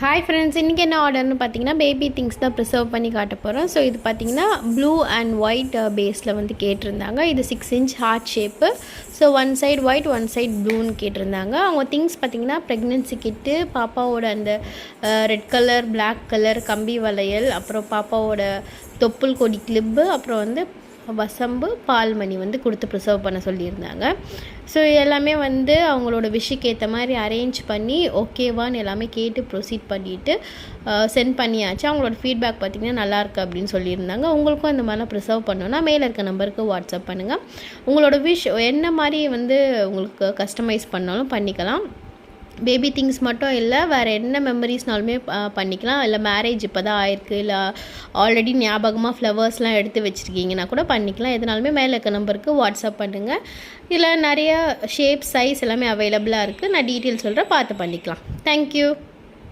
Hi friends, இன்றைக்கி என்ன ஆர்டர்னு பார்த்தீங்கன்னா பேபி திங்ஸ் தான் ப்ரிசர்வ் பண்ணி காட்ட போகிறோம். ஸோ இது பார்த்தீங்கன்னா ப்ளூ அண்ட் ஒயிட் பேஸில் வந்து கேட்டிருந்தாங்க. இது 6 inch heart shape. So one side white one side ப்ளூன்னு கேட்டிருந்தாங்க. அவங்க திங்ஸ் பார்த்திங்கன்னா ப்ரெக்னென்சி கிட்டு, பாப்பாவோட அந்த ரெட் கலர் பிளாக் கலர் கம்பி வளையல், அப்புறம் பாப்பாவோட தொப்புள் கொடி கிளிப்பு, அப்புறம் வந்து வசம்பு பால்மணி வந்து கொடுத்து ப்ரிசர்வ் பண்ண சொல்லியிருந்தாங்க. ஸோ எல்லாமே வந்து அவங்களோட விஷுக்கு ஏற்ற மாதிரி அரேஞ்ச் பண்ணி ஓகேவான்னு எல்லாமே கேட்டு ப்ரொசீட் பண்ணிவிட்டு சென்ட் பண்ணியாச்சு. அவங்களோட ஃபீட்பேக் பார்த்திங்கன்னா நல்லாயிருக்கு அப்படின்னு சொல்லியிருந்தாங்க. உங்களுக்கும் இந்த மாதிரிலாம் ப்ரிசர்வ் பண்ணணுன்னா மேலே இருக்க நம்பருக்கு வாட்ஸ்அப் பண்ணுங்கள். உங்களோட விஷ் என்ன மாதிரி வந்து உங்களுக்கு கஸ்டமைஸ் பண்ணாலும் பண்ணிக்கலாம். பேபி திங்ஸ் மட்டும் இல்லை, வேறு என்ன மெமரிஸ்னாலுமே பண்ணிக்கலாம். இல்லை மேரேஜ் இப்போ தான் ஆயிருக்கு, இல்லை ஆல்ரெடி ஞாபகமாக ஃப்ளவர்ஸ்லாம் எடுத்து வச்சுருக்கீங்கன்னா கூட பண்ணிக்கலாம். எதுனாலுமே மேலே இருக்க நம்பருக்கு வாட்ஸ்அப் பண்ணுங்கள். இதில் நிறைய ஷேப் சைஸ் எல்லாமே அவைலபிளாக இருக்குது. நான் டீட்டெயில் சொல்கிறேன், பார்த்து பண்ணிக்கலாம். தேங்க்யூ.